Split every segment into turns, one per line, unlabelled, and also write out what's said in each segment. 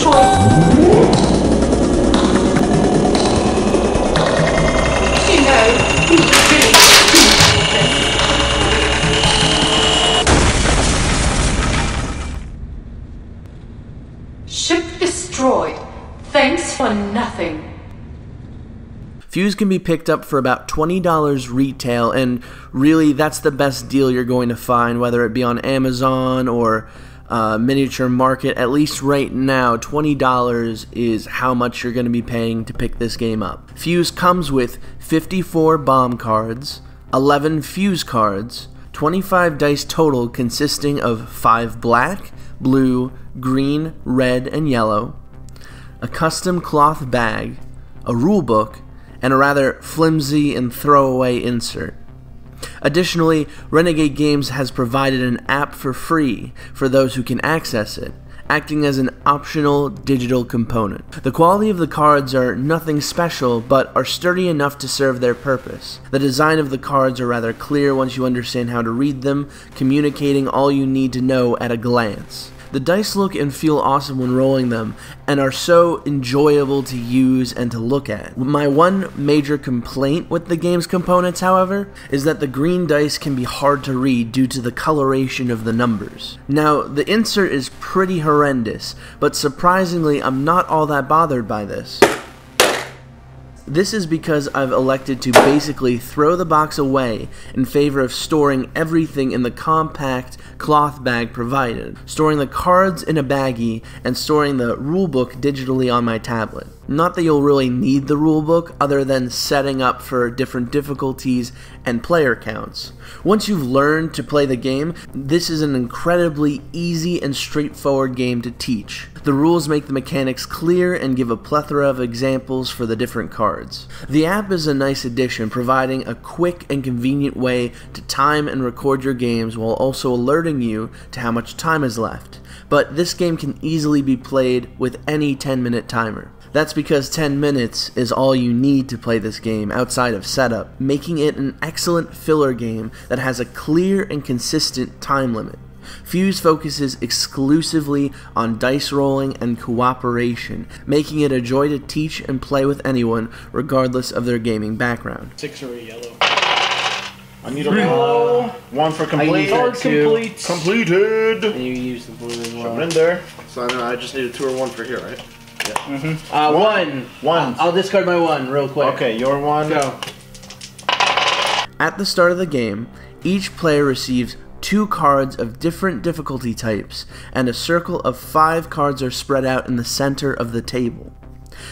You know, he really Ship destroyed. Thanks for nothing.
Fuse can be picked up for about $20 retail, and really that's the best deal you're going to find, whether it be on Amazon or Miniature Market. At least right now, $20 is how much you're going to be paying to pick this game up. Fuse comes with 54 bomb cards, 11 fuse cards, 25 dice total consisting of 5 black, blue, green, red, and yellow, a custom cloth bag, a rulebook, and a rather flimsy and throwaway insert. Additionally, Renegade Games has provided an app for free for those who can access it, acting as an optional digital component. The quality of the cards are nothing special, but are sturdy enough to serve their purpose. The design of the cards are rather clear once you understand how to read them, communicating all you need to know at a glance. The dice look and feel awesome when rolling them, and are so enjoyable to use and to look at. My one major complaint with the game's components, however, is that the green dice can be hard to read due to the coloration of the numbers. Now, the insert is pretty horrendous, but surprisingly, I'm not all that bothered by this. This is because I've elected to basically throw the box away in favor of storing everything in the compact cloth bag provided, storing the cards in a baggie, and storing the rulebook digitally on my tablet. Not that you'll really need the rulebook other than setting up for different difficulties and player counts. Once you've learned to play the game, this is an incredibly easy and straightforward game to teach. The rules make the mechanics clear and give a plethora of examples for the different cards. The app is a nice addition, providing a quick and convenient way to time and record your games while also alerting you to how much time is left. But this game can easily be played with any 10-minute timer. That's because 10 minutes is all you need to play this game outside of setup, making it an excellent filler game that has a clear and consistent time limit. Fuse focuses exclusively on dice rolling and cooperation, making it a joy to teach and play with anyone, regardless of their gaming background.
6 or a yellow.
I need a yellow. 1 for complete. Completed.
And you use the blue as well.
Shove it in there. So I just need a 2 or 1 for here, right?
Yeah. One. I'll discard my 1 real quick.
Okay, your 1.
Go. At the start of the game, each player receives 2 cards of different difficulty types, and a circle of 5 cards are spread out in the center of the table.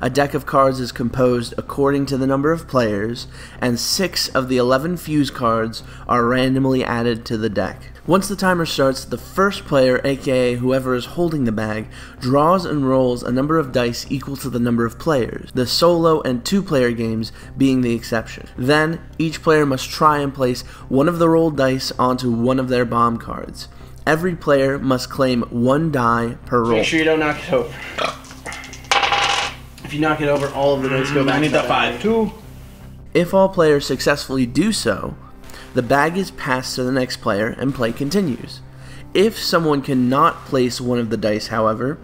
A deck of cards is composed according to the number of players, and 6 of the 11 fuse cards are randomly added to the deck. Once the timer starts, the first player, aka whoever is holding the bag, draws and rolls a number of dice equal to the number of players, the solo and 2-player games being the exception. Then, each player must try and place one of the rolled dice onto one of their bomb cards. Every player must claim 1 die per roll.
Make sure you don't knock it over.
If you knock it over, all of the dice go back.
I need that 5. 2.
If all players successfully do so, the bag is passed to the next player and play continues. If someone cannot place one of the dice, however,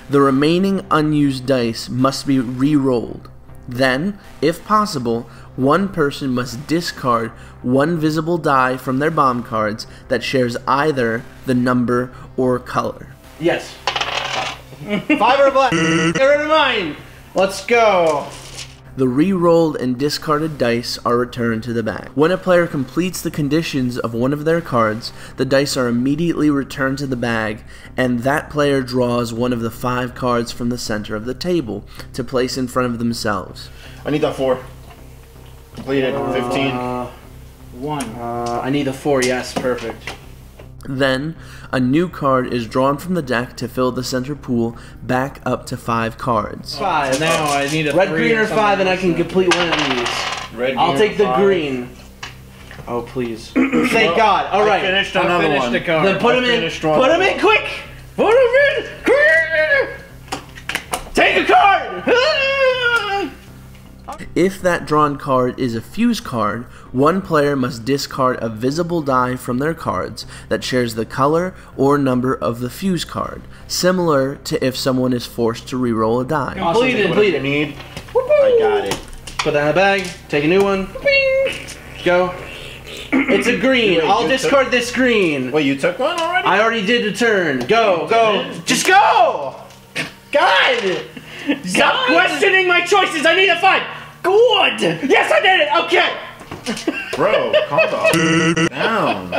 the remaining unused dice must be re-rolled. Then, if possible, one person must discard 1 visible die from their bomb cards that shares either the number or color.
Yes. 5 or black. Get rid of mine. Let's go.
The re-rolled and discarded dice are returned to the bag. When a player completes the conditions of one of their cards, the dice are immediately returned to the bag, and that player draws one of the 5 cards from the center of the table to place in front of themselves.
I need that 4. Completed. 15.
1.
I need a 4, yes, perfect. Then, a new card is drawn from the deck to fill the center pool back up to 5 cards.
5. Now I need a
red,
3
green, or 5, and I can complete one of these.
Red,
I'll take the
5.
green. Oh, please.
Thank God. All right.
I finished another one.
The card.
Then put him in. Put him in quick. Put him in. Take a card. If that drawn card is a fuse card, one player must discard a visible die from their cards that shares the color or number of the fuse card, similar to if someone is forced to reroll a die.
Completed.
Need. I got it.
Put that in the bag. Take a new one. Go. It's a green.
Wait,
I'll discard this green.
Wait, you took one already?
I already did a turn. Go. Just go! God! Stop questioning my choices. I need a 5. Good. Yes, I did it. Okay.
Bro, calm down.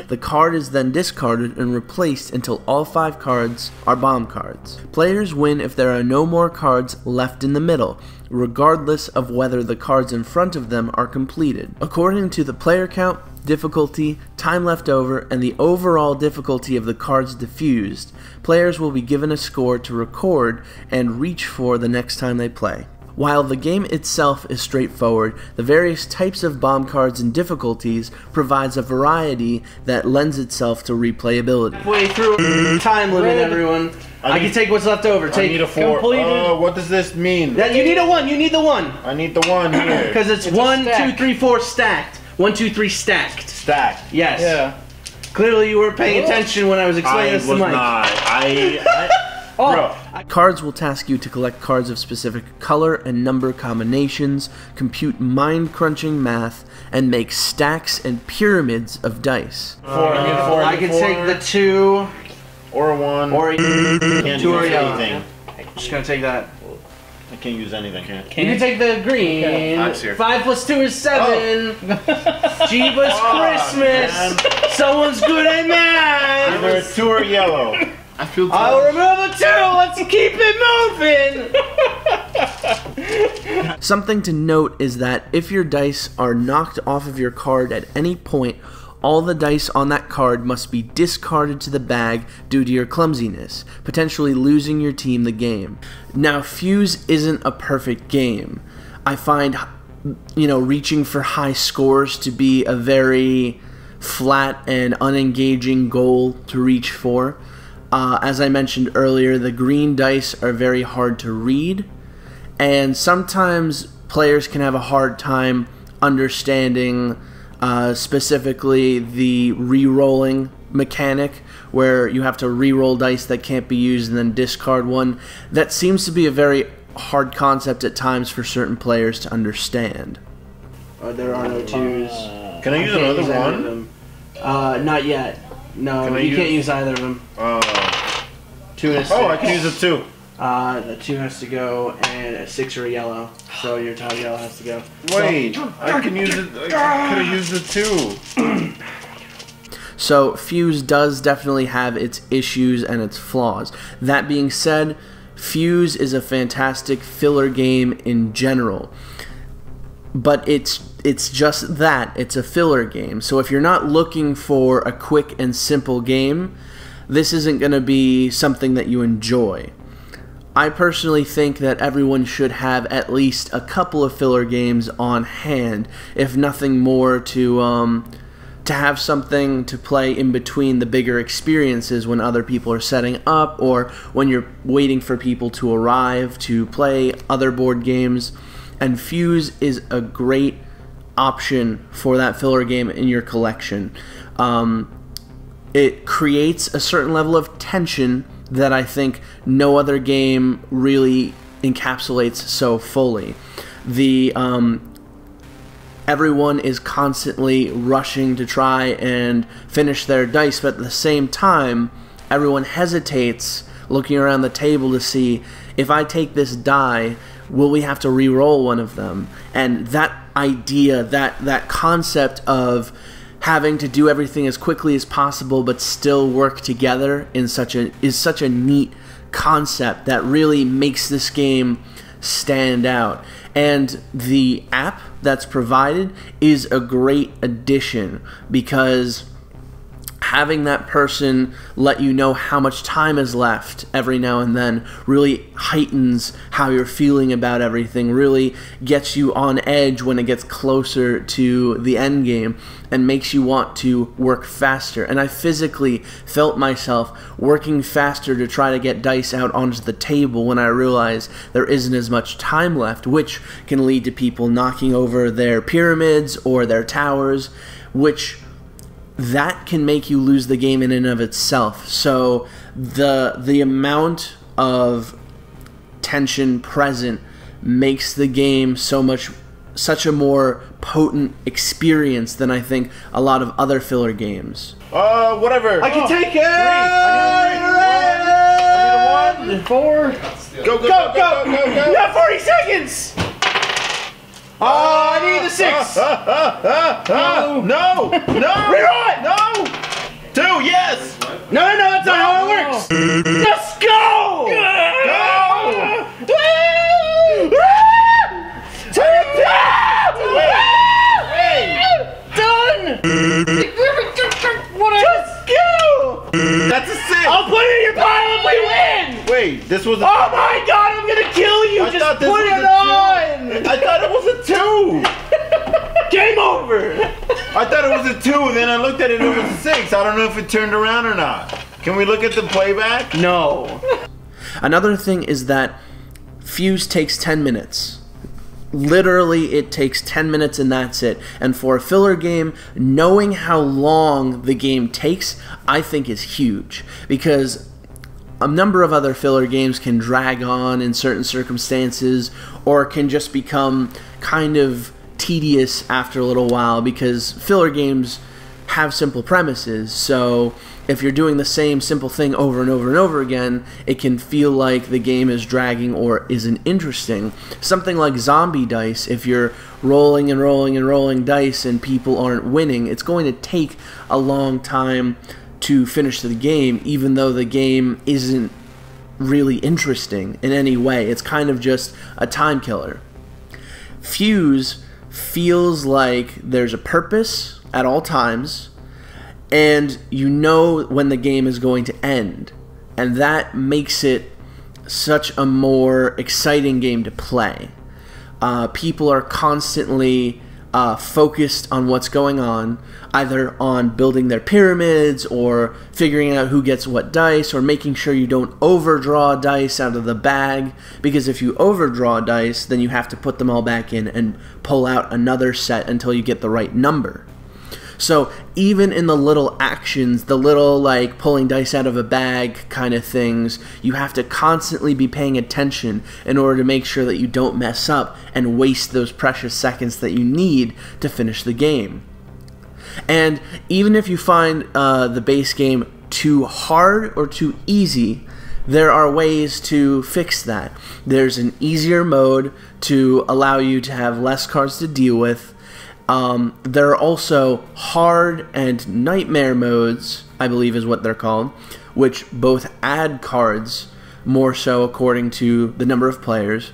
The card is then discarded and replaced until all 5 cards are bomb cards. Players win if there are no more cards left in the middle, regardless of whether the cards in front of them are completed. According to the player count, difficulty, time left over, and the overall difficulty of the cards diffused, players will be given a score to record and reach for the next time they play. While the game itself is straightforward, the various types of bomb cards and difficulties provides a variety that lends itself to replayability.
Halfway through time limit, everyone. I can take what's left over.
I need a 4. What does this mean?
That you need a 1. You need the 1.
I need the 1 here.
Because it's 1, 2, 3, 4 stacked. 1, 2, 3 stacked.
Stacked.
Yes.
Yeah.
Clearly, you weren't paying attention when I was explaining this to Mike.
Bro.
Cards will task you to collect cards of specific color and number combinations, compute mind-crunching math, and make stacks and pyramids of dice.
I can take the 2
or a 1
or a
can't
2 or
use
yellow.
anything.
Just gonna take that.
I can't use anything.
You can take the green.
I'm serious.
5 plus 2 is 7. Jeebus Christmas!
Man.
Someone's good at math!
Either 2 or yellow. I feel
I'll remove the 2! Let's keep it moving!
Something to note is that if your dice are knocked off of your card at any point, all the dice on that card must be discarded to the bag due to your clumsiness, potentially losing your team the game. Now, Fuse isn't a perfect game. I find, reaching for high scores to be a very flat and unengaging goal to reach for. As I mentioned earlier, the green dice are very hard to read, and sometimes players can have a hard time understanding specifically the re-rolling mechanic, where you have to re-roll dice that can't be used and then discard one. That seems to be a very hard concept at times for certain players to understand.
There are no 2s.
Can I use another 1?
Not yet. No, you can't use either of them. 2 and a 6.
Oh, I can use a 2.
The 2 has to go, and a 6 or a yellow. So your top yellow has to go.
Wait, I can use it. I could have used the 2.
So Fuse does definitely have its issues and its flaws. That being said, Fuse is a fantastic filler game in general. But it's just that. It's a filler game. So if you're not looking for a quick and simple game, this isn't going to be something that you enjoy. I personally think that everyone should have at least a couple of filler games on hand, if nothing more, to have something to play in between the bigger experiences when other people are setting up, or when you're waiting for people to arrive to play other board games. And Fuse is a great option for that filler game in your collection. It creates a certain level of tension that I think no other game really encapsulates so fully. Everyone is constantly rushing to try and finish their dice, but at the same time, everyone hesitates looking around the table to see, if I take this die, will we have to re-roll one of them? And that idea, that concept of having to do everything as quickly as possible but still work together is such a neat concept that really makes this game stand out. And the app that's provided is a great addition, because having that person let you know how much time is left every now and then really heightens how you're feeling about everything, really gets you on edge when it gets closer to the end game, and makes you want to work faster. And I physically felt myself working faster to try to get dice out onto the table when I realized there isn't as much time left, which can lead to people knocking over their pyramids or their towers, which that can make you lose the game in and of itself. So the amount of tension present makes the game such a more potent experience than I think a lot of other filler games.
Whatever.
I can take it!
I need a 1. 4. Go.
You have 40 seconds! I need the 6!
No!
Reroll!
No! 2, yes!
No, that's not how it works! Let's go! Done! Just go!
That's a 6!
I'll put it in your pile if we win!
Wait, this was a...
Oh my god, I'm gonna kill you!
I
Just
thought
put
this was
it
a 2.
on!
I thought it was a 2!
Game over!
I thought it was a 2, and then I looked at it and it was a 6. I don't know if it turned around or not. Can we look at the playback?
No.
Another thing is that Fuse takes 10 minutes. Literally, it takes 10 minutes and that's it. And for a filler game, knowing how long the game takes, I think is huge. Because a number of other filler games can drag on in certain circumstances, or can just become kind of tedious after a little while, because filler games have simple premises. So if you're doing the same simple thing over and over and over again, it can feel like the game is dragging or isn't interesting. Something like zombie dice, if you're rolling and rolling and rolling dice and people aren't winning, it's going to take a long time to finish the game, even though the game isn't really interesting in any way. It's kind of just a time killer. Fuse feels like there's a purpose at all times, and you know when the game is going to end, and that makes it such a more exciting game to play. People are constantly focused on what's going on, either on building their pyramids, or figuring out who gets what dice, or making sure you don't overdraw dice out of the bag, because if you overdraw dice, then you have to put them all back in and pull out another set until you get the right number. So even in the little actions, the little like pulling dice out of a bag kind of things, you have to constantly be paying attention in order to make sure that you don't mess up and waste those precious seconds that you need to finish the game. And even if you find the base game too hard or too easy, there are ways to fix that. There's an easier mode to allow you to have less cards to deal with. There are also hard and nightmare modes, I believe is what they're called, which both add cards, more so according to the number of players.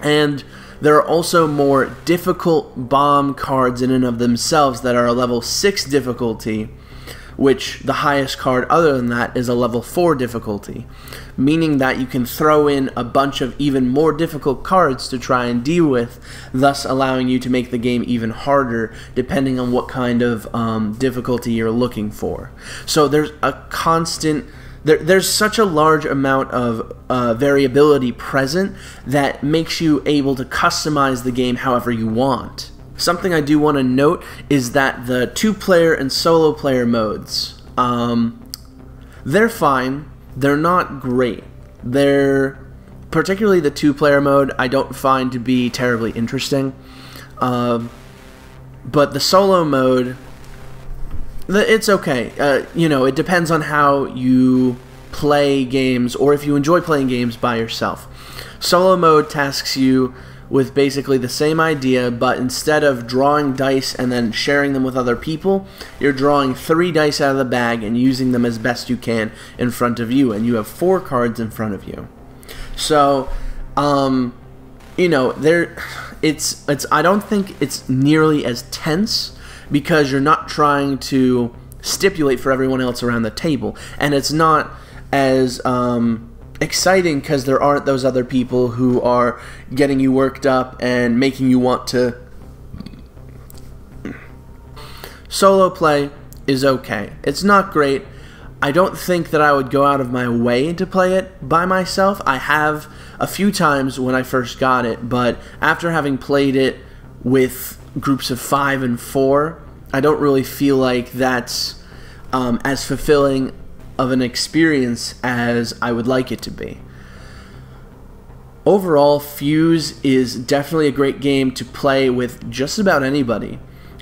And there are also more difficult bomb cards in and of themselves that are a level 6 difficulty, which the highest card other than that is a level 4 difficulty, meaning that you can throw in a bunch of even more difficult cards to try and deal with, thus allowing you to make the game even harder depending on what kind of difficulty you're looking for. So there's a constant... There's such a large amount of variability present that makes you able to customize the game however you want. Something I do want to note is that the 2-player and solo player modes, they're fine. They're not great. Particularly the 2-player mode, I don't find to be terribly interesting. But the solo mode, it's okay. You know, it depends on how you play games, or if you enjoy playing games by yourself. Solo mode tasks you with basically the same idea, but instead of drawing dice and then sharing them with other people, you're drawing 3 dice out of the bag and using them as best you can in front of you, and you have 4 cards in front of you. So, you know, I don't think it's nearly as tense, because you're not trying to stipulate for everyone else around the table. And it's not as exciting because there aren't those other people who are getting you worked up and making you want to. Solo play is okay. It's not great. I don't think that I would go out of my way to play it by myself. I have a few times when I first got it, but after having played it with groups of 5 and 4, I don't really feel like that's as fulfilling of an experience as I would like it to be. Overall, Fuse is definitely a great game to play with just about anybody.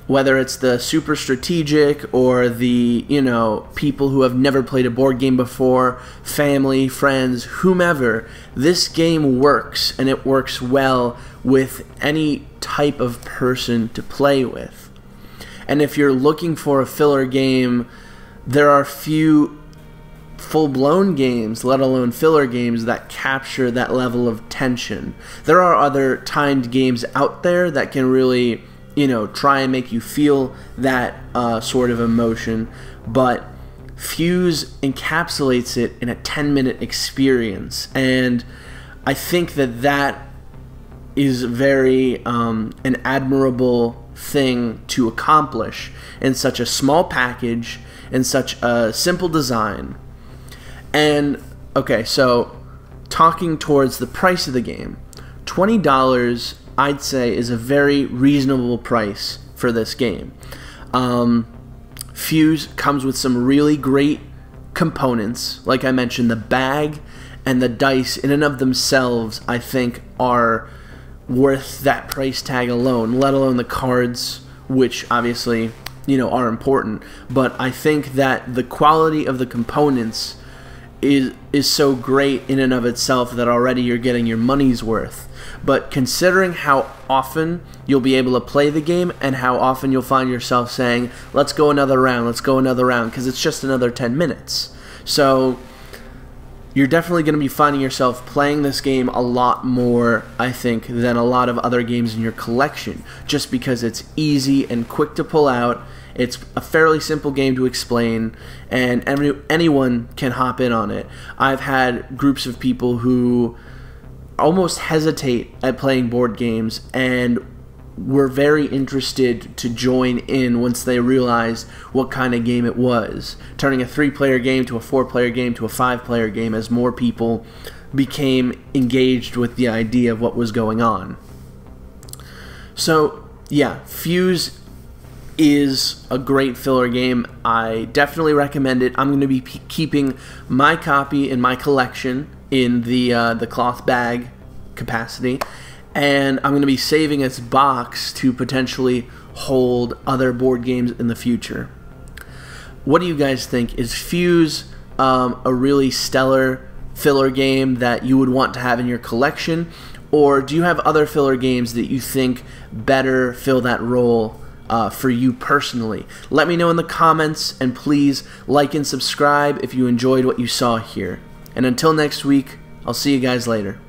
Whether it's the super strategic or the, people who have never played a board game before, family, friends, whomever, this game works, and it works well with any type of person to play with. And if you're looking for a filler game, there are few full-blown games, let alone filler games, that capture that level of tension. There are other timed games out there that can really try and make you feel that sort of emotion, but Fuse encapsulates it in a 10-minute experience, and I think that that is very an admirable thing to accomplish in such a small package, in such a simple design. And, okay, so talking towards the price of the game, $20 I'd say is a very reasonable price for this game. Fuse comes with some really great components. Like I mentioned, the bag and the dice in and of themselves, I think, are worth that price tag alone, let alone the cards, which obviously, are important. But I think that the quality of the components is so great in and of itself that already you're getting your money's worth. But considering how often you'll be able to play the game and how often you'll find yourself saying, let's go another round, because it's just another 10 minutes. So you're definitely going to be finding yourself playing this game a lot more, I think, than a lot of other games in your collection, just because it's easy and quick to pull out. It's a fairly simple game to explain, and anyone can hop in on it. I've had groups of people who almost hesitate at playing board games and were very interested to join in once they realized what kind of game it was, turning a 3-player game to a 4-player game to a 5-player game as more people became engaged with the idea of what was going on. So yeah, Fuse is a great filler game. I definitely recommend it. I'm going to be keeping my copy in my collection in the cloth bag capacity, and I'm going to be saving its box to potentially hold other board games in the future. What do you guys think? Is Fuse a really stellar filler game that you would want to have in your collection, or do you have other filler games that you think better fill that role for you personally? Let me know in the comments, and please like and subscribe if you enjoyed what you saw here. And until next week, I'll see you guys later.